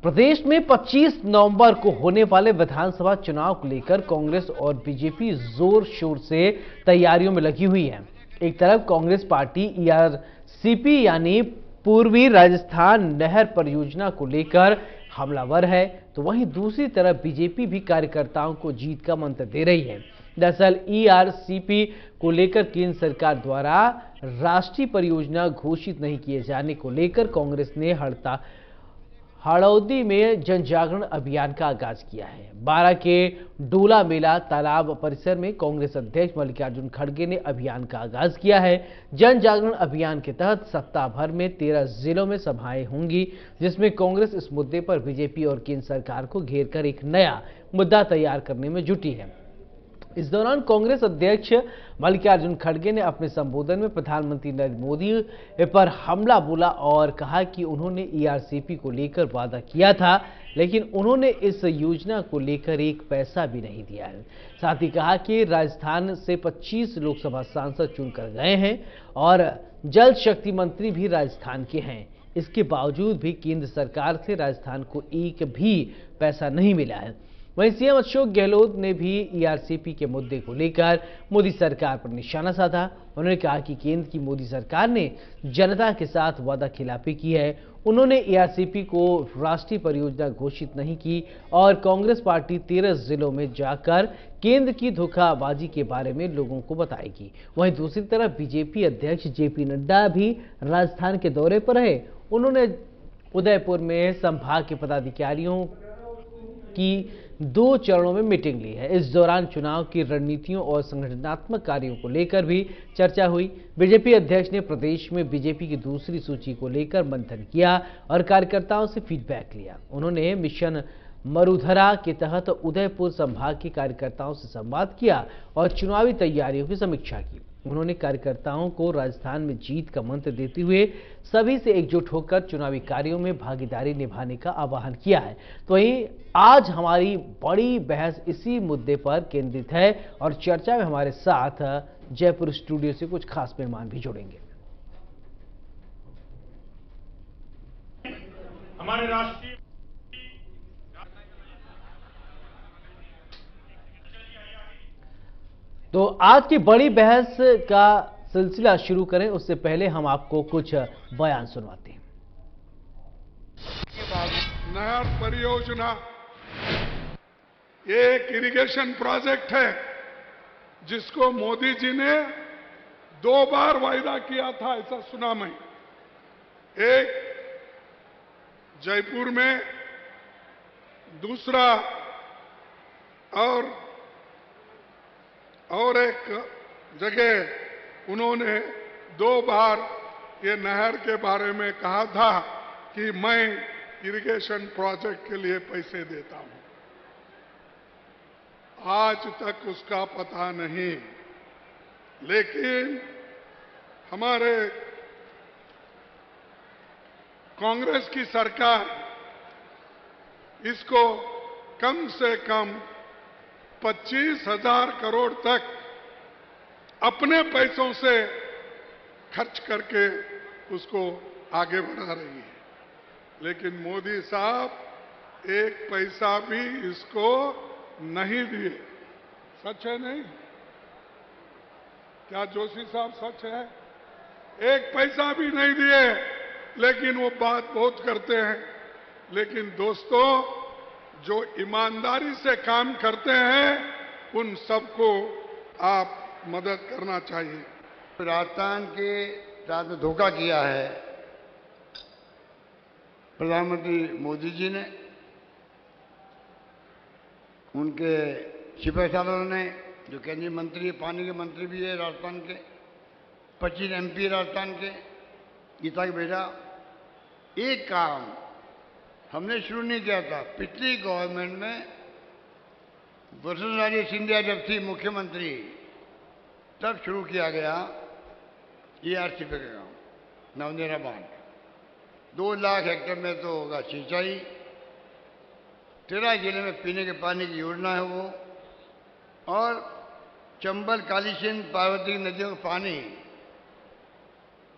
प्रदेश में 25 नवंबर को होने वाले विधानसभा चुनाव को लेकर कांग्रेस और बीजेपी जोर शोर से तैयारियों में लगी हुई है। एक तरफ कांग्रेस पार्टी ईआरसीपी यानी पूर्वी राजस्थान नहर परियोजना को लेकर हमलावर है, तो वहीं दूसरी तरफ बीजेपी भी कार्यकर्ताओं को जीत का मंत्र दे रही है। दरअसल ईआरसीपी को लेकर केंद्र सरकार द्वारा राष्ट्रीय परियोजना घोषित नहीं किए जाने को लेकर कांग्रेस ने हड़ौदी में जन जागरण अभियान का आगाज किया है। 12 के डोला मेला तालाब परिसर में कांग्रेस अध्यक्ष मल्लिकार्जुन खड़गे ने अभियान का आगाज किया है। जन जागरण अभियान के तहत सप्ताह भर में 13 जिलों में सभाएं होंगी, जिसमें कांग्रेस इस मुद्दे पर बीजेपी और केंद्र सरकार को घेरकर एक नया मुद्दा तैयार करने में जुटी है। इस दौरान कांग्रेस अध्यक्ष मल्लिकार्जुन खड़गे ने अपने संबोधन में प्रधानमंत्री नरेंद्र मोदी पर हमला बोला और कहा कि उन्होंने ईआरसीपी को लेकर वादा किया था, लेकिन उन्होंने इस योजना को लेकर एक पैसा भी नहीं दिया है। साथ ही कहा कि राजस्थान से 25 लोकसभा सांसद चुनकर गए हैं और जल शक्ति मंत्री भी राजस्थान के हैं। इसके बावजूद भी केंद्र सरकार से राजस्थान को एक भी पैसा नहीं मिला है। वहीं सीएम अशोक गहलोत ने भी ईआरसीपी के मुद्दे को लेकर मोदी सरकार पर निशाना साधा। उन्होंने कहा कि केंद्र की मोदी सरकार ने जनता के साथ वादा खिलाफी की है। उन्होंने ईआरसीपी को राष्ट्रीय परियोजना घोषित नहीं की और कांग्रेस पार्टी 13 जिलों में जाकर केंद्र की धोखाबाजी के बारे में लोगों को बताएगी। वहीं दूसरी तरफ बीजेपी अध्यक्ष जेपी नड्डा भी राजस्थान के दौरे पर रहे। उन्होंने उदयपुर में संभाग के पदाधिकारियों की 2 चरणों में मीटिंग ली है। इस दौरान चुनाव की रणनीतियों और संगठनात्मक कार्यों को लेकर भी चर्चा हुई। बीजेपी अध्यक्ष ने प्रदेश में बीजेपी की दूसरी सूची को लेकर मंथन किया और कार्यकर्ताओं से फीडबैक लिया। उन्होंने मिशन मरुधरा के तहत उदयपुर संभाग के कार्यकर्ताओं से संवाद किया और चुनावी तैयारियों की समीक्षा की। उन्होंने कार्यकर्ताओं को राजस्थान में जीत का मंत्र देते हुए सभी से एकजुट होकर चुनावी कार्यों में भागीदारी निभाने का आह्वान किया है। तो वहीं आज हमारी बड़ी बहस इसी मुद्दे पर केंद्रित है और चर्चा में हमारे साथ जयपुर स्टूडियो से कुछ खास मेहमान भी जुड़ेंगे। हमारे राष्ट्रीय तो आज की बड़ी बहस का सिलसिला शुरू करें उससे पहले हम आपको कुछ बयान सुनवाते हैं। नहर परियोजना एक इरिगेशन प्रोजेक्ट है जिसको मोदी जी ने 2 बार वायदा किया था, ऐसा सुना मैं। एक जयपुर में, दूसरा और एक जगह उन्होंने 2 बार ये नहर के बारे में कहा था कि मैं इरिगेशन प्रोजेक्ट के लिए पैसे देता हूं। आज तक उसका पता नहीं, लेकिन हमारे कांग्रेस की सरकार इसको कम से कम 25,000 करोड़ तक अपने पैसों से खर्च करके उसको आगे बढ़ा रही है। लेकिन मोदी साहब एक पैसा भी इसको नहीं दिए। सच है नहीं? क्या जोशी साहब सच है? एक पैसा भी नहीं दिए, लेकिन वो बात बहुत करते हैं। लेकिन दोस्तों, जो ईमानदारी से काम करते हैं उन सबको आप मदद करना चाहिए। राजस्थान के साथ में धोखा किया है प्रधानमंत्री मोदी जी ने, उनके सिपह सालों ने, जो केंद्रीय मंत्री है, पानी के मंत्री भी है राजस्थान के, 25 एमपी राजस्थान के, गीता के बेटा। एक काम हमने शुरू नहीं किया था। पिछली गवर्नमेंट में वसुंधरा सिंधिया जब थी मुख्यमंत्री, तब शुरू किया गया ईआरसीपी का काम, नवनेरा बांध। 2 लाख हेक्टेयर में तो होगा सिंचाई, 13 जिले में पीने के पानी की योजना है वो, और चंबल, काली सिंध, पार्वती नदियों का पानी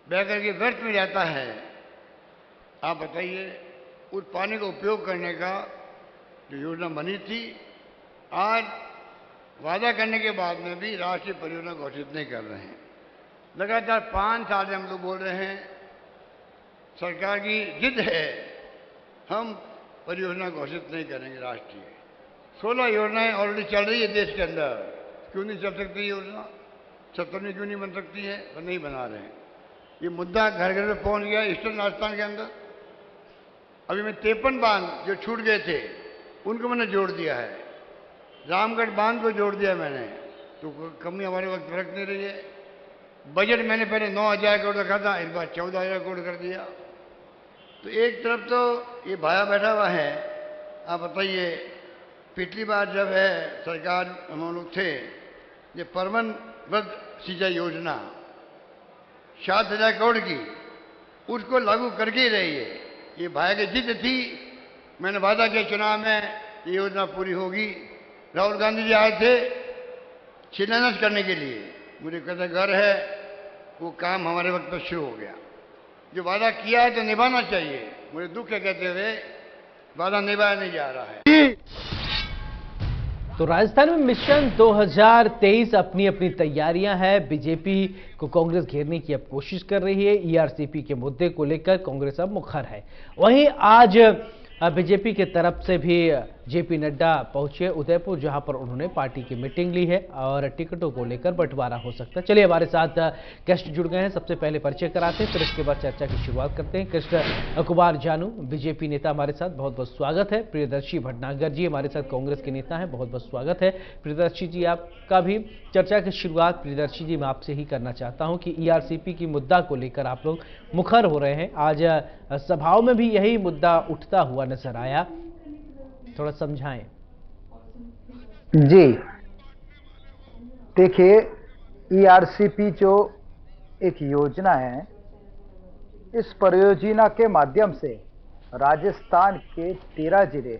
बह करके व्यर्थ में जाता है। आप बताइए, उस पानी का उपयोग करने का जो योजना बनी थी, आज वादा करने के बाद में भी राष्ट्रीय परियोजना घोषित नहीं कर रहे हैं। लगातार 5 साल से हम लोग बोल रहे हैं, सरकार की जिद है, हम परियोजना घोषित नहीं करेंगे राष्ट्रीय। 16 योजनाएं ऑलरेडी चल रही है देश के अंदर, क्यों नहीं चल सकती योजना? 17वीं क्यों नहीं बन सकती है? तो नहीं बना रहे हैं। ये मुद्दा घर घर में पहुंच गया ईस्टर्न राजस्थान के अंदर। अभी मैं 53 बांध जो छूट गए थे उनको मैंने जोड़ दिया है, रामगढ़ बांध को जोड़ दिया मैंने, तो कमी हमारे वक्त रख नहीं रही है। बजट मैंने पहले 9,000 करोड़ रखा था, इस बार 14,000 करोड़ कर दिया। तो एक तरफ तो ये भाया बैठा हुआ है। आप बताइए, पिछली बार जब है सरकार हम लोग थे, ये परवन व्रत सिंचाई योजना 7,000 करोड़ की, उसको लागू करके ही रही है। ये भाया की जिद थी, मैंने वादा किया चुनाव में ये योजना पूरी होगी। राहुल गांधी जी आए थे शिलान्यास करने के लिए, मुझे कहते घर है, वो काम हमारे वक्त पर शुरू हो गया। जो वादा किया है तो निभाना चाहिए। मुझे दुख है कहते हुए वादा निभाया नहीं जा रहा है। तो राजस्थान में मिशन 2023 अपनी अपनी तैयारियां हैं। बीजेपी को कांग्रेस घेरने की अब कोशिश कर रही है। ईआरसीपी के मुद्दे को लेकर कांग्रेस अब मुखर है। वहीं आज बीजेपी के तरफ से भी जेपी नड्डा पहुंचे उदयपुर, जहां पर उन्होंने पार्टी की मीटिंग ली है और टिकटों को लेकर बंटवारा हो सकता है। चलिए, हमारे साथ गेस्ट जुड़ गए हैं। सबसे पहले परिचय कराते हैं, फिर इसके बाद चर्चा की शुरुआत करते हैं। कृष्ण कुमार जानू, बीजेपी नेता, हमारे साथ, बहुत बहुत स्वागत है। प्रियदर्शी भटनागर जी हमारे साथ, कांग्रेस के नेता हैं, बहुत बहुत स्वागत है। प्रियदर्शी जी, आपका भी चर्चा की शुरुआत प्रियदर्शी जी मैं आपसे ही करना चाहता हूं कि ईआरसीपी की मुद्दा को लेकर आप लोग मुखर हो रहे हैं। आज सभाओं में भी यही मुद्दा उठता हुआ नजर आया, थोड़ा समझाएं। जी देखिए, ईआरसीपी जो एक योजना है, इस परियोजना के माध्यम से राजस्थान के 13 जिले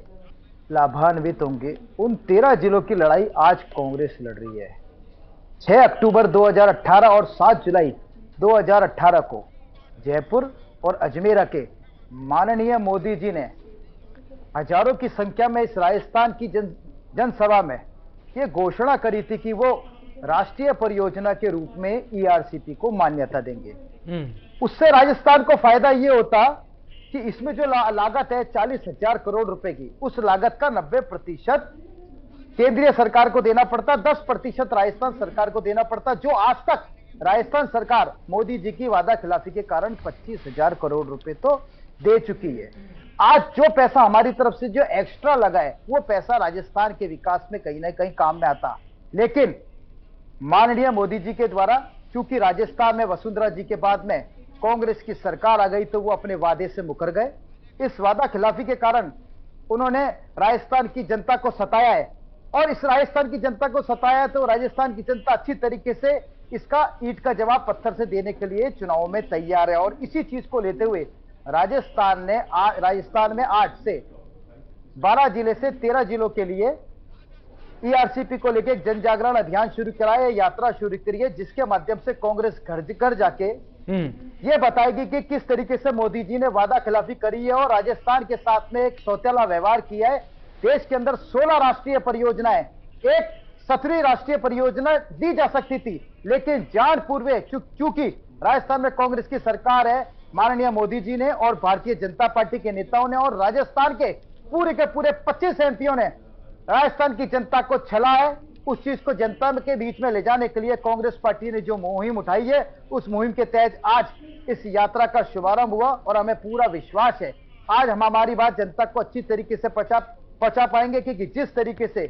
लाभान्वित होंगे। उन 13 जिलों की लड़ाई आज कांग्रेस लड़ रही है। 6 अक्टूबर 2018 और 7 जुलाई 2018 को जयपुर और अजमेर के माननीय मोदी जी ने हजारों की संख्या में इस राजस्थान की जनसभा में ये घोषणा करी थी कि वो राष्ट्रीय परियोजना के रूप में ईआरसीपी को मान्यता देंगे। उससे राजस्थान को फायदा ये होता कि इसमें जो लागत है 40,000 करोड़ रुपए की, उस लागत का 90% केंद्रीय सरकार को देना पड़ता, 10% राजस्थान सरकार को देना पड़ता, जो आज तक राजस्थान सरकार मोदी जी की वादा खिलाफी के कारण 25,000 करोड़ रुपए तो दे चुकी है। आज जो पैसा हमारी तरफ से जो एक्स्ट्रा लगा है, वो पैसा राजस्थान के विकास में कहीं ना कहीं काम में आता। लेकिन माननीय मोदी जी के द्वारा, क्योंकि राजस्थान में वसुंधरा जी के बाद में कांग्रेस की सरकार आ गई, तो वो अपने वादे से मुकर गए। इस वादा खिलाफी के कारण उन्होंने राजस्थान की जनता को सताया है, और इस राजस्थान की जनता को सताया है तो राजस्थान की जनता अच्छी तरीके से इसका ईंट का जवाब पत्थर से देने के लिए चुनाव में तैयार है। और इसी चीज को लेते हुए राजस्थान में 8 से 12 जिले से 13 जिलों के लिए ईआरसीपी को लेकर जन जागरण अभियान शुरू कराया, यात्रा शुरू करी है, जिसके माध्यम से कांग्रेस घर घर जाके ये बताएगी कि किस तरीके से मोदी जी ने वादा खिलाफी करी है और राजस्थान के साथ में एक सौतेला व्यवहार किया है। देश के अंदर 16 राष्ट्रीय परियोजनाएं, एक 17वीं राष्ट्रीय परियोजना दी जा सकती थी, लेकिन जानपूर्वक चूंकि राजस्थान में कांग्रेस की सरकार है, माननीय मोदी जी ने और भारतीय जनता पार्टी के नेताओं ने और राजस्थान के पूरे 25 एमपीओं ने राजस्थान की जनता को छला है। उस चीज को जनता के बीच में ले जाने के लिए कांग्रेस पार्टी ने जो मुहिम उठाई है, उस मुहिम के तहत आज इस यात्रा का शुभारंभ हुआ और हमें पूरा विश्वास है आज हम हमारी बात जनता को अच्छी तरीके से पहुंचा पाएंगे, क्योंकि जिस तरीके से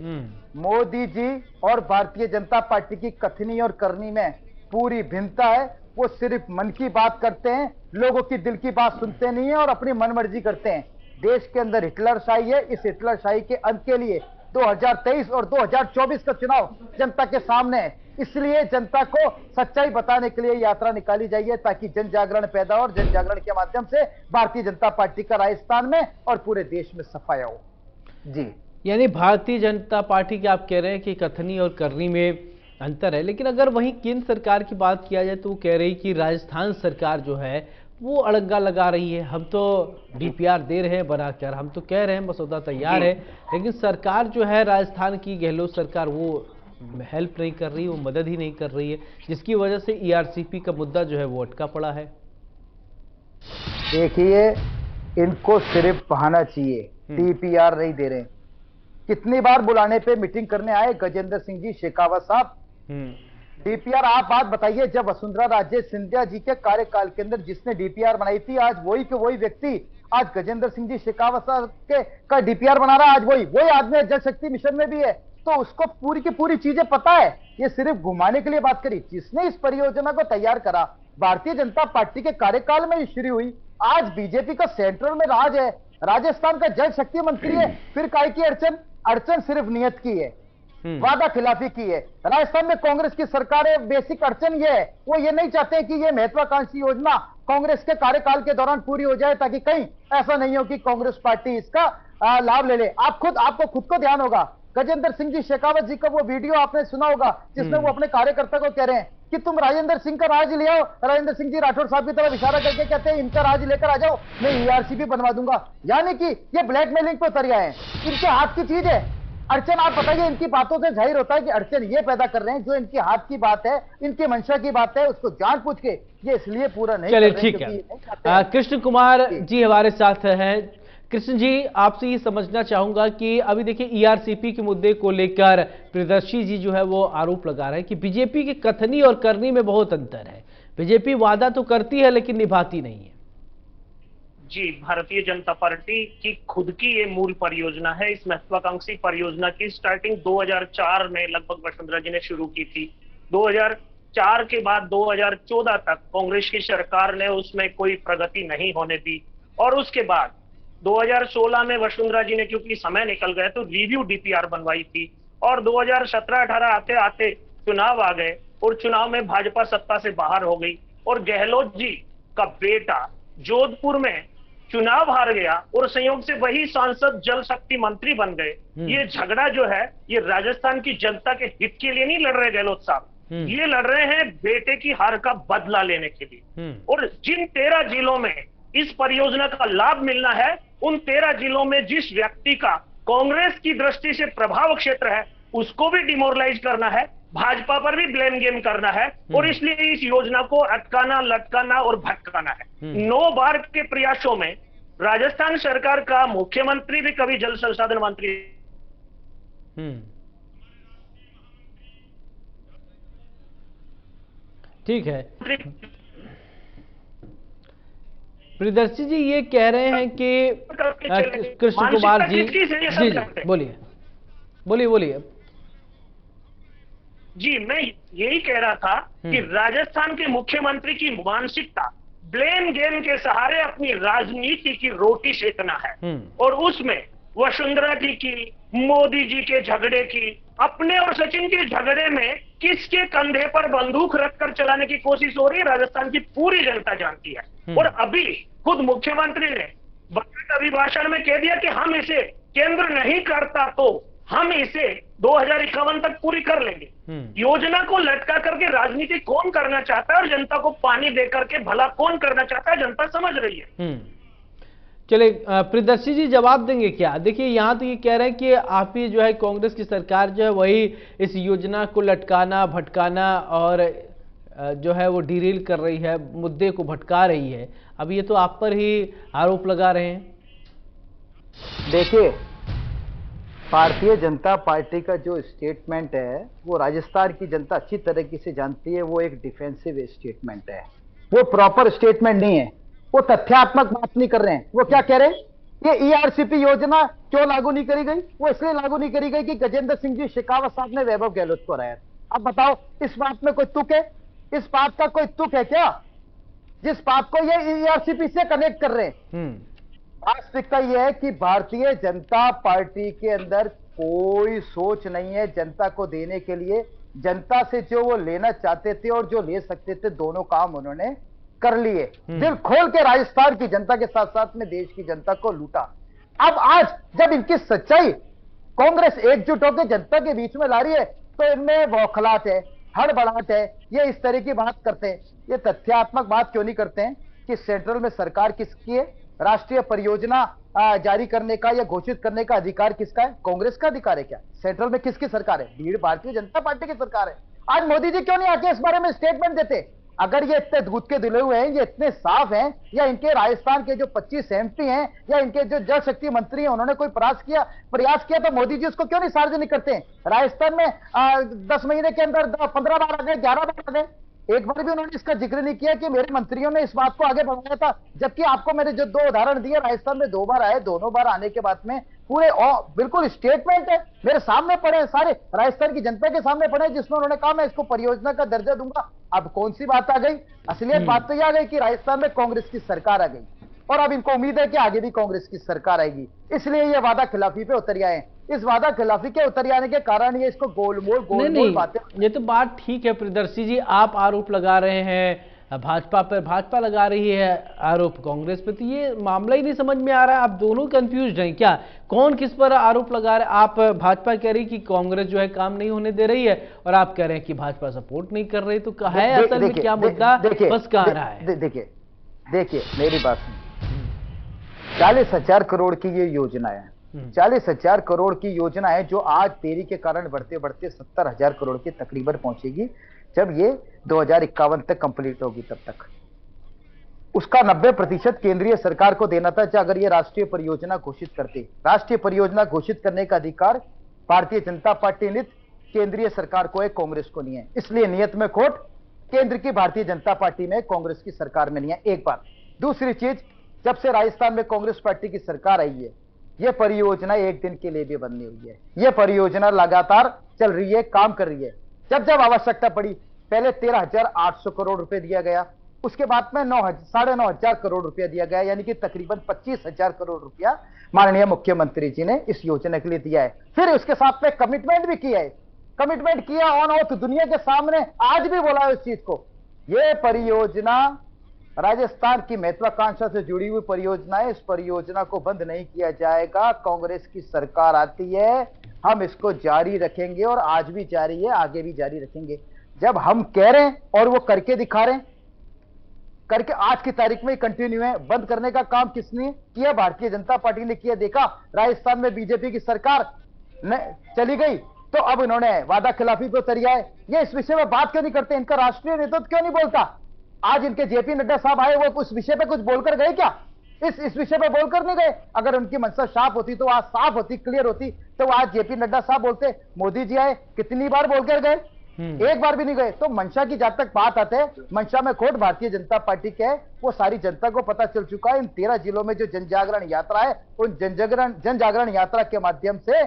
मोदी जी और भारतीय जनता पार्टी की कथनी और करनी में पूरी भिन्नता है। वो सिर्फ मन की बात करते हैं, लोगों की दिल की बात सुनते नहीं है और अपनी मनमर्जी करते हैं। देश के अंदर हिटलरशाही है, इस हिटलरशाही के अंत के लिए 2023 और 2024 का चुनाव जनता के सामने है। इसलिए जनता को सच्चाई बताने के लिए यात्रा निकाली जाइए, ताकि जन जागरण पैदा हो और जन जागरण के माध्यम से भारतीय जनता पार्टी का राजस्थान में और पूरे देश में सफाया हो। जी, यानी भारतीय जनता पार्टी के आप कह रहे हैं कि कथनी और करनी में अंतर है, लेकिन अगर वहीं केंद्र सरकार की बात किया जाए तो वो कह रही कि राजस्थान सरकार जो है वो अड़ंगा लगा रही है। हम तो डीपीआर दे रहे हैं बनाकर, हम तो कह रहे हैं मसौदा तैयार है, लेकिन सरकार जो है राजस्थान की गहलोत सरकार वो हेल्प नहीं कर रही, वो मदद ही नहीं कर रही है, जिसकी वजह से ईआरसीपी का मुद्दा जो है वो अटका पड़ा है। देखिए, इनको सिर्फ बहाना चाहिए, डीपीआर नहीं दे रहे। कितनी बार बुलाने पे मीटिंग करने आए गजेंद्र सिंह जी शेखावत साहब। डीपीआर आप बात बताइए, जब वसुंधरा राजे सिंधिया जी के कार्यकाल के अंदर जिसने डीपीआर बनाई थी, आज वही के वही व्यक्ति आज गजेंद्र सिंह जी शेखावत साहब के का डीपीआर बना रहा है। आज वही आदमी जल शक्ति मिशन में भी है, तो उसको पूरी की पूरी चीजें पता है। ये सिर्फ घुमाने के लिए बात करी। जिसने इस परियोजना को तैयार करा भारतीय जनता पार्टी के कार्यकाल में शुरू हुई। आज बीजेपी का सेंट्रल में राज है, राजस्थान का जल शक्ति मंत्री है, फिर काय की अड़चन सिर्फ नियत की है, वादा खिलाफी की है। राजस्थान में कांग्रेस की सरकार है, बेसिक अड़चन ये है, वो ये नहीं चाहते कि ये महत्वाकांक्षी योजना कांग्रेस के कार्यकाल के दौरान पूरी हो जाए, ताकि कहीं ऐसा नहीं हो कि कांग्रेस पार्टी इसका लाभ ले ले। आपको खुद को ध्यान होगा, गजेंद्र सिंह जी शेखावत जी का वो वीडियो आपने सुना होगा जिसमें वो अपने कार्यकर्ता को कह रहे हैं कि तुम राजेंद्र सिंह का राज ले आओ। राजेंद्र सिंह जी राठौर साहब की तरफ इशारा करके कहते हैं इनका राज लेकर आ जाओ, मैं ईआरसीपी बनवा दूंगा। यानी कि ये ब्लैकमेलिंग पे उतर गए हैं, इनके हाथ की चीज है अड़चन। आप बताइए, इनकी बातों से जाहिर होता है कि अड़चन ये पैदा कर रहे हैं, जो इनके हाथ की बात है, इनकी मंशा की बात है, उसको जान पूछ के ये इसलिए पूरा नहीं। चलिए ठीक है, कृष्ण कुमार जी हमारे साथ हैं। कृष्ण जी, आपसे ये समझना चाहूंगा कि अभी देखिए ईआरसीपी के मुद्दे को लेकर प्रियदर्शी जी जो है वो आरोप लगा रहे हैं कि बीजेपी के कथनी और करनी में बहुत अंतर है। बीजेपी वादा तो करती है लेकिन निभाती नहीं है। जी, भारतीय जनता पार्टी की खुद की ये मूल परियोजना है। इस महत्वाकांक्षी परियोजना की स्टार्टिंग 2004 में लगभग वसुंधरा जी ने शुरू की थी। 2004 के बाद 2014 तक कांग्रेस की सरकार ने उसमें कोई प्रगति नहीं होने दी, और उसके बाद 2016 में वसुंधरा जी ने, क्योंकि समय निकल गए, तो रिव्यू डीपीआर बनवाई थी, और 2017-18 आते आते चुनाव आ गए, और चुनाव में भाजपा सत्ता से बाहर हो गई, और गहलोत जी का बेटा जोधपुर में चुनाव हार गया, और संयोग से वही सांसद जल शक्ति मंत्री बन गए। ये झगड़ा जो है, ये राजस्थान की जनता के हित के लिए नहीं लड़ रहे गहलोत साहब, ये लड़ रहे हैं बेटे की हार का बदला लेने के लिए। और जिन 13 जिलों में इस परियोजना का लाभ मिलना है, उन 13 जिलों में जिस व्यक्ति का कांग्रेस की दृष्टि से प्रभाव क्षेत्र है, उसको भी डिमोरलाइज करना है, भाजपा पर भी ब्लेम गेम करना है, और इसलिए इस योजना को अटकाना, लटकाना और भटकाना है। 9 बार के प्रयासों में राजस्थान सरकार का मुख्यमंत्री भी कभी जल संसाधन मंत्री ठीक है। प्रियदर्शी जी ये कह रहे हैं कि कृष्ण कुमार जी जी बोलिए बोलिए। जी, मैं यही कह रहा था कि राजस्थान के मुख्यमंत्री की मानसिकता ब्लेम गेम के सहारे अपनी राजनीति की रोटी सेकना है, और उसमें वसुंधरा जी की, मोदी जी के झगड़े की, अपने और सचिन के झगड़े में किसके कंधे पर बंदूक रखकर चलाने की कोशिश हो रही है, राजस्थान की पूरी जनता जानती है। और अभी खुद मुख्यमंत्री ने बजट अभिभाषण में कह दिया कि हम इसे केंद्र नहीं करता तो हम इसे 2051 तक पूरी कर लेंगे। योजना को लटका करके राजनीति कौन करना चाहता है, और जनता को पानी दे करके भला कौन करना चाहता है, जनता समझ रही है। चले प्रियदर्शी जी जवाब देंगे क्या? देखिए यहाँ तो ये कह रहे हैं कि आप ही जो है कांग्रेस की सरकार जो है वही इस योजना को लटकाना, भटकाना और जो है वो डीरेल कर रही है, मुद्दे को भटका रही है। अब ये तो आप पर ही आरोप लगा रहे हैं। देखिए, भारतीय जनता पार्टी का जो स्टेटमेंट है वो राजस्थान की जनता अच्छी तरीके से जानती है, वो एक डिफेंसिव स्टेटमेंट है, वो प्रॉपर स्टेटमेंट नहीं है, वो तथ्यात्मक बात नहीं कर रहे हैं। वो क्या कह रहे हैं, ये ईआरसीपी योजना क्यों लागू नहीं करी गई? वो इसलिए लागू नहीं करी गई कि गजेंद्र सिंह जी शेखावत साहब ने वैभव गहलोत को हराया। अब बताओ, इस बात में कोई तुक है? इस बात का कोई तुक है क्या, जिस बात को ये ईआरसीपी से कनेक्ट कर रहे हैं? वास्तविकता यह है कि भारतीय जनता पार्टी के अंदर कोई सोच नहीं है जनता को देने के लिए। जनता से जो वो लेना चाहते थे और जो ले सकते थे, दोनों काम उन्होंने कर लिए। दिल खोल के राजस्थान की जनता के साथ साथ में देश की जनता को लूटा। अब आज जब इनकी सच्चाई कांग्रेस एकजुट होकर जनता के बीच में ला रही है, तो इनमें बौखलाहट है, हड़बड़ाहट है, ये इस तरह की बात करते हैं। ये तथ्यात्मक बात क्यों नहीं करते हैं? कि सेंट्रल में सरकार किसकी है, राष्ट्रीय परियोजना जारी करने का या घोषित करने का अधिकार किसका है? कांग्रेस का अधिकार है क्या? सेंट्रल में किसकी सरकार है? भारतीय जनता पार्टी की सरकार है। आज मोदी जी क्यों नहीं आके इस बारे में स्टेटमेंट देते? अगर ये इतने दूध के धुले हुए हैं, ये इतने साफ हैं, या इनके राजस्थान के जो 25 एमपी हैं या इनके जो जल शक्ति मंत्री हैं उन्होंने कोई प्रयास किया तो मोदी जी उसको क्यों नहीं सार्वजनिक करते हैं? राजस्थान में 10 महीने के अंदर 15 बार आ गए, 11 बार आ गए, एक बार भी उन्होंने इसका जिक्र नहीं किया कि मेरे मंत्रियों ने इस बात को आगे बढ़ाया था। जबकि आपको मैंने जो 2 उदाहरण दिए, राजस्थान में 2 बार आए, दोनों बार आने के बाद में पूरे बिल्कुल स्टेटमेंट है मेरे सामने पड़े, सारे राजस्थान की जनता के सामने पड़े, जिसमें उन्होंने कहा मैं इसको परियोजना का दर्जा दूंगा। अब कौन सी बात आ गई? असलियत बात तो यह आ गई कि राजस्थान में कांग्रेस की सरकार आ गई और अब इनको उम्मीद है कि आगे भी कांग्रेस की सरकार आएगी, इसलिए ये वादा खिलाफी पे उतर आए। इस वादा खिलाफी के उतर आने के कारण ये इसको गोलमोल बातें। ये तो बात ठीक है प्रियदर्शी जी, आप आरोप लगा रहे हैं भाजपा पर, भाजपा लगा रही है आरोप कांग्रेस पे, तो ये मामला ही नहीं समझ में आ रहा है। आप दोनों कंफ्यूज हैं क्या? कौन किस पर आरोप लगा रहे हैं? आप भाजपा कह रही कि कांग्रेस जो है काम नहीं होने दे रही है और आप कह रहे हैं कि भाजपा सपोर्ट नहीं कर रही, तो कहा है असल में क्या मुद्दा बस कह रहा है? देखिए मेरी बात सुनिए, 40,000 करोड़ की ये योजना है, 40,000 करोड़ की योजना है जो आज देरी के कारण बढ़ते बढ़ते 70,000 करोड़ के तकरीबन पहुंचेगी जब ये 2051 तक कंप्लीट होगी। तब तक उसका 90% केंद्रीय सरकार को देना था अगर ये राष्ट्रीय परियोजना घोषित करते। राष्ट्रीय परियोजना घोषित करने का अधिकार भारतीय जनता पार्टी ने केंद्रीय सरकार को है, कांग्रेस को नहीं है। इसलिए नियत में खोट केंद्र की भारतीय जनता पार्टी में, कांग्रेस की सरकार में नहीं है, एक बात। दूसरी चीज, जब से राजस्थान में कांग्रेस पार्टी की सरकार आई है, यह परियोजना एक दिन के लिए भी बंद नहीं हुई है। यह परियोजना लगातार चल रही है, काम कर रही है। जब जब आवश्यकता पड़ी, पहले 13,800 करोड़ रुपए दिया गया, उसके बाद में 9,500 करोड़ रुपया दिया गया, यानी कि तकरीबन 25,000 करोड़ रुपया माननीय मुख्यमंत्री जी ने इस योजना के लिए दिया है। फिर उसके साथ में कमिटमेंट भी किया है, कमिटमेंट किया ऑन ऑफ दुनिया के सामने, आज भी बोला है उस चीज को। यह परियोजना राजस्थान की महत्वाकांक्षा से जुड़ी हुई परियोजना है, इस परियोजना को बंद नहीं किया जाएगा। कांग्रेस की सरकार आती है, हम इसको जारी रखेंगे और आज भी जारी है, आगे भी जारी रखेंगे। जब हम कह रहे हैं और वो करके दिखा रहे हैं, करके आज की तारीख में कंटिन्यू है। बंद करने का काम किसने किया? भारतीय जनता पार्टी ने किया। देखा राजस्थान में बीजेपी की सरकार चली गई तो अब इन्होंने वादा खिलाफी पे उतर आए। ये इस विषय में बात क्यों नहीं करते? इनका राष्ट्रीय नेतृत्व क्यों नहीं बोलता? आज इनके जेपी नड्डा साहब आए, वो उस विषय पे कुछ बोलकर गए क्या? इस विषय पे बोलकर नहीं गए। अगर उनकी मंशा साफ होती तो आज साफ होती, क्लियर होती, तो आज जेपी नड्डा साहब बोलते। मोदी जी आए, कितनी बार बोलकर गए? एक बार भी नहीं गए। तो मंशा की जब तक बात आते हैं, मंशा में खोट भारतीय जनता पार्टी के है, वो सारी जनता को पता चल चुका है। इन 13 जिलों में जो जन जागरण यात्रा है, उन जन जागरण यात्रा के माध्यम से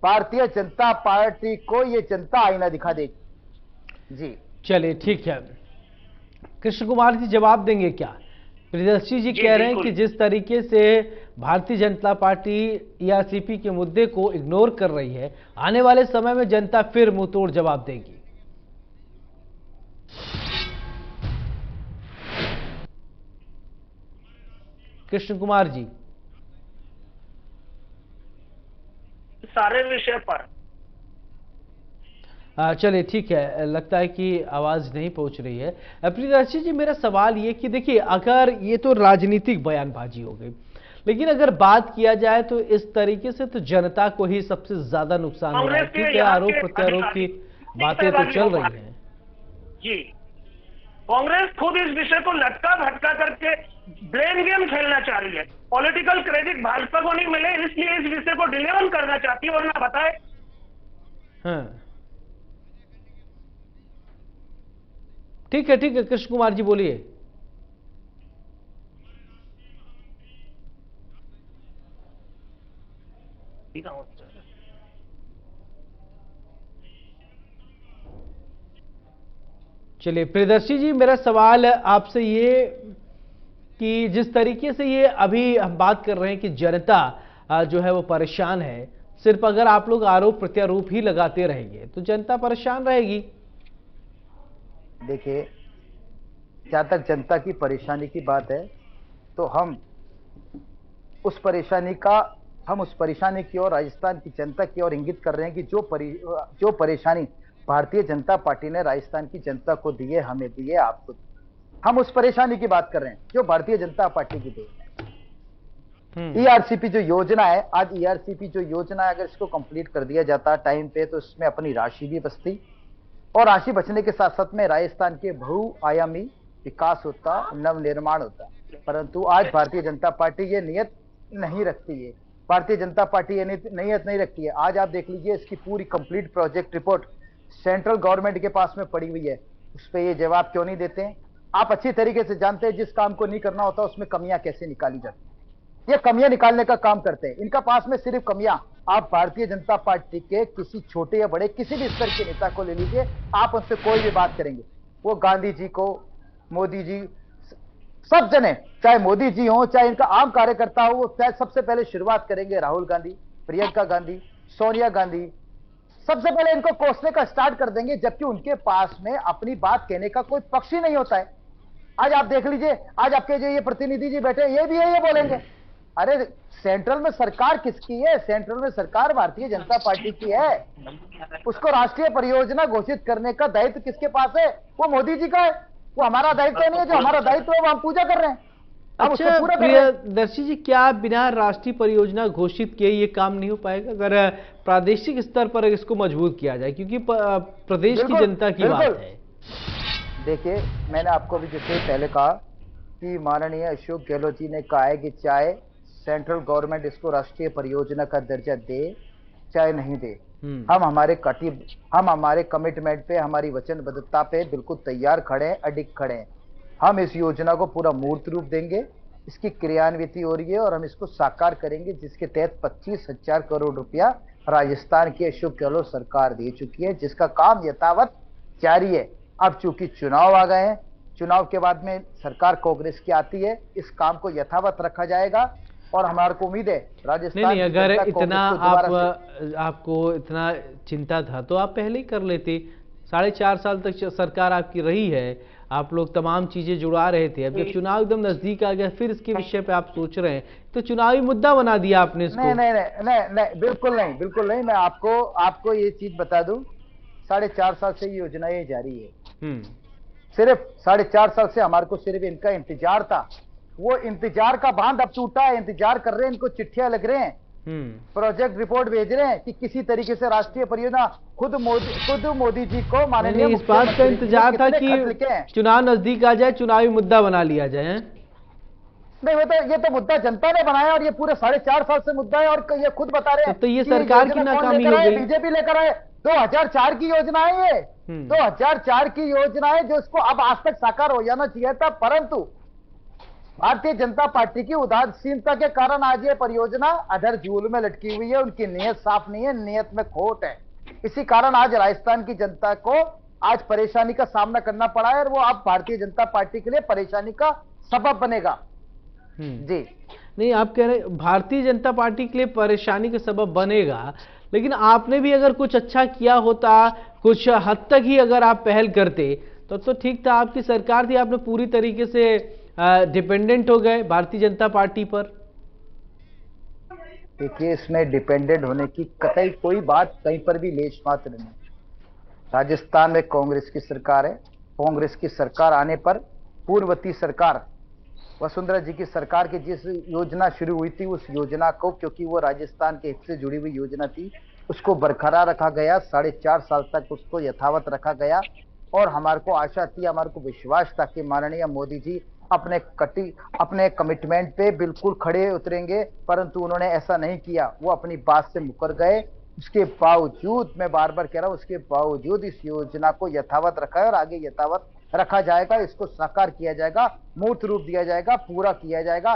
भारतीय जनता पार्टी को ये जनता आईना दिखा देगी। जी चलिए ठीक है, कृष्ण कुमार जी जवाब देंगे क्या? प्रियदर्शी जी कह रहे हैं कि जिस तरीके से भारतीय जनता पार्टी ईआरसीपी के मुद्दे को इग्नोर कर रही है, आने वाले समय में जनता फिर मुंहतोड़ जवाब देगी। कृष्ण कुमार जी, सारे विषय पर चलिए ठीक है, लगता है कि आवाज नहीं पहुंच रही है। प्रियदर्शी जी, मेरा सवाल ये कि देखिए, अगर ये तो राजनीतिक बयानबाजी हो गई, लेकिन अगर बात किया जाए तो इस तरीके से तो जनता को ही सबसे ज्यादा नुकसान हो रहा है, क्योंकि आरोप प्रत्यारोप की बातें तो चल रही हैं। जी, कांग्रेस खुद इस विषय को लटका भटका करके ब्लेम गेम खेलना चाह रही है। पॉलिटिकल क्रेडिट भाजपा को नहीं मिले, इसलिए इस विषय को डिलीवर करना चाहती है, वरना बताए। हाँ ठीक है कृष्ण कुमार जी बोलिए। चलिए प्रियदर्शी जी, मेरा सवाल आपसे ये कि जिस तरीके से ये अभी हम बात कर रहे हैं कि जनता जो है वो परेशान है, सिर्फ अगर आप लोग आरोप प्रत्यारोप ही लगाते रहेंगे तो जनता परेशान रहेगी। देखिए, जहां तक जनता की परेशानी की बात है तो हम उस परेशानी की ओर, राजस्थान की जनता की ओर इंगित कर रहे हैं कि जो परेशानी भारतीय जनता पार्टी ने राजस्थान की जनता को दी है, हमें दी है, आपको। हम उस परेशानी की बात कर रहे हैं जो भारतीय जनता पार्टी की देन है। ईआरसीपी जो योजना है, आज ईआरसीपी जो योजना है, अगर इसको कंप्लीट कर दिया जाता टाइम पे तो इसमें अपनी राशि भी बचती, और राशि बचने के साथ साथ में राजस्थान के बहुआयामी विकास होता, नवनिर्माण होता। परंतु आज भारतीय जनता पार्टी ये नियत नहीं रखती है, भारतीय जनता पार्टी ये नियत नहीं रखती है। आज आप देख लीजिए, इसकी पूरी complete project report central government के पास में पड़ी हुई है, उस पर ये जवाब क्यों नहीं देते हैं? आप अच्छी तरीके से जानते हैं जिस काम को नहीं करना होता उसमें कमियां कैसे निकाली जाती, ये कमियां निकालने का काम करते हैं। इनका पास में सिर्फ कमियां, आप भारतीय जनता पार्टी के किसी छोटे या बड़े किसी भी स्तर के नेता को ले लीजिए, आप उनसे कोई भी बात करेंगे, वो गांधी जी को, मोदी जी, सब जने, चाहे मोदी जी हो चाहे इनका आम कार्यकर्ता हो, वो सबसे पहले शुरुआत करेंगे राहुल गांधी, प्रियंका गांधी, सोनिया गांधी, सबसे पहले इनको कोसने का स्टार्ट कर देंगे, जबकि उनके पास में अपनी बात कहने का कोई पक्ष ही नहीं होता है। आज आप देख लीजिए, आज आपके जो ये प्रतिनिधि जी बैठे ये भी ये बोलेंगे, अरे सेंट्रल में सरकार किसकी है? सेंट्रल में सरकार भारतीय जनता पार्टी की है, उसको राष्ट्रीय परियोजना घोषित करने का दायित्व किसके पास है? वो मोदी जी का है, वो हमारा दायित्व नहीं है। जो हमारा दायित्व है वो हम पूजा कर रहे हैं। अच्छा प्रियदर्शी जी, क्या बिना राष्ट्रीय परियोजना घोषित किए ये काम नहीं हो पाएगा अगर प्रादेशिक स्तर पर इसको मजबूत किया जाए, क्योंकि प्रदेश की जनता की बात है। देखिए, मैंने आपको भी जैसे पहले कहा कि माननीय अशोक गहलोत जी ने कहा है कि चाहे सेंट्रल गवर्नमेंट इसको राष्ट्रीय परियोजना का दर्जा दे चाहे नहीं दे, हम हमारे कमिटमेंट पे, हमारी वचनबद्धता पे बिल्कुल तैयार खड़े हैं, अडिग खड़े हैं। हम इस योजना को पूरा मूर्त रूप देंगे, इसकी क्रियान्विति हो रही है और हम इसको साकार करेंगे, जिसके तहत 25,000 करोड़ रुपया राजस्थान की अशोक गहलोत सरकार दे चुकी है, जिसका काम यथावत जारी है। अब चूंकि चुनाव आ गए हैं, चुनाव के बाद में सरकार कांग्रेस की आती है, इस काम को यथावत रखा जाएगा और हमारे को उम्मीद है राजस्थान नहीं, अगर इतना आपको इतना चिंता था तो आप पहले ही कर लेते। 4.5 साल तक सरकार आपकी रही है, आप लोग तमाम चीजें जुड़ा रहे थे। अब जब चुनाव एकदम नजदीक आ गया फिर इसके विषय पे आप सोच रहे हैं, तो चुनावी मुद्दा बना दिया आपने इसको। नहीं, बिल्कुल नहीं। मैं आपको ये चीज बता दूं, 4.5 साल से ये योजना ये जारी है। सिर्फ 4.5 साल से हमारे को सिर्फ इनका इंतजार था, वो इंतजार का बांध अब टूटा है। इंतजार कर रहे हैं, इनको चिट्ठियां लग रहे हैं, प्रोजेक्ट रिपोर्ट भेज रहे हैं कि किसी तरीके से राष्ट्रीय परियोजना खुद मोदी जी को माननीय इस बात का इंतजार था कि चुनाव नजदीक आ जाए, चुनावी मुद्दा बना लिया जाए। नहीं, ये तो मुद्दा जनता ने बनाया और ये पूरे 4.5 साल से मुद्दा है और ये खुद बता रहे हैं। तो ये सरकार की नाकामी हो गई। बीजेपी लेकर आए, 2004 की योजना है ये, 2004 की योजना है जो इसको अब आज तक साकार हो जाना चाहिए था, परंतु भारतीय जनता पार्टी की उदासीनता के कारण आज ये परियोजना अधर झूल में लटकी हुई है। उनकी नीयत साफ नहीं है, नीयत में खोट है। इसी कारण आज राजस्थान की जनता को आज परेशानी का सामना करना पड़ा है और वो अब भारतीय जनता पार्टी के लिए परेशानी का सबब बनेगा। जी नहीं, आप कह रहे भारतीय जनता पार्टी के लिए परेशानी का सबब बनेगा, लेकिन आपने भी अगर कुछ अच्छा किया होता, कुछ हद तक ही अगर आप पहल करते तो ठीक था। आपकी सरकार थी, आपने पूरी तरीके से डिपेंडेंट हो गए भारतीय जनता पार्टी पर। देखिए, इसमें डिपेंडेंट होने की कतई कोई बात कहीं पर भी लेश मात्र नहीं। राजस्थान में कांग्रेस की सरकार है, कांग्रेस की सरकार आने पर पूर्ववर्ती सरकार वसुंधरा जी की सरकार की जिस योजना शुरू हुई थी, उस योजना को, क्योंकि वो राजस्थान के हित से जुड़ी हुई योजना थी, उसको बरकरार रखा गया। 4.5 साल तक उसको यथावत रखा गया और हमारे को आशा थी, हमारे को विश्वास था कि माननीय मोदी जी अपने कमिटमेंट पे बिल्कुल खड़े उतरेंगे, परंतु उन्होंने ऐसा नहीं किया। वो अपनी बात से मुकर गए। उसके बावजूद, मैं बार बार कह रहा हूं, उसके बावजूद इस योजना को यथावत रखा है और आगे यथावत रखा जाएगा। इसको साकार किया जाएगा, मूर्त रूप दिया जाएगा, पूरा किया जाएगा।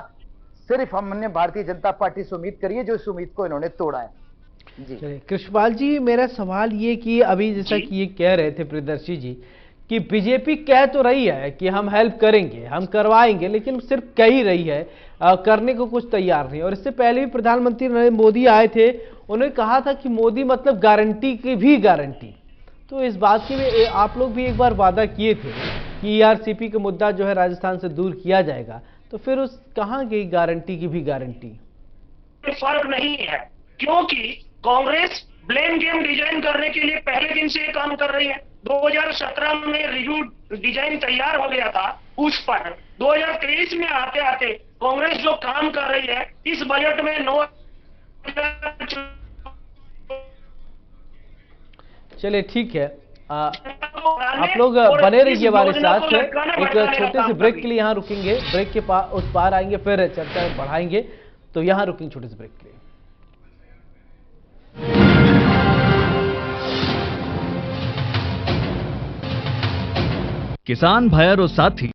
सिर्फ हमने भारतीय जनता पार्टी से उम्मीद करी है, जो इस उम्मीद को इन्होंने तोड़ा है। जी कृष्णपाल जी, मेरा सवाल ये कि अभी जैसा कि ये कह रहे थे प्रियदर्शी जी कि बीजेपी कह तो रही है कि हम हेल्प करेंगे, हम करवाएंगे, लेकिन सिर्फ कह ही रही है, करने को कुछ तैयार नहीं। और इससे पहले भी प्रधानमंत्री नरेंद्र मोदी आए थे, उन्होंने कहा था कि मोदी मतलब गारंटी की भी गारंटी। तो इस बात की भी आप लोग भी एक बार वादा किए थे कि ईआरसीपी का मुद्दा जो है राजस्थान से दूर किया जाएगा, तो फिर उस कहाँ गई गारंटी की भी गारंटी? फर्क नहीं है, क्योंकि कांग्रेस ब्लेम गेम डिजाइन करने के लिए पहले दिन से ये काम कर रही है। 2017 में रिव्यू डिजाइन तैयार हो गया था, उस पर 2023 में आते आते कांग्रेस जो काम कर रही है, इस बजट में 9। चलिए ठीक है, आप लोग बने रहिए हमारे साथ। एक छोटे से ब्रेक के लिए यहाँ रुकेंगे, ब्रेक के उस पार आएंगे, फिर चर्चा बढ़ाएंगे। तो यहाँ रुकेंगे छोटे से ब्रेक के लिए। किसान भाई और साथी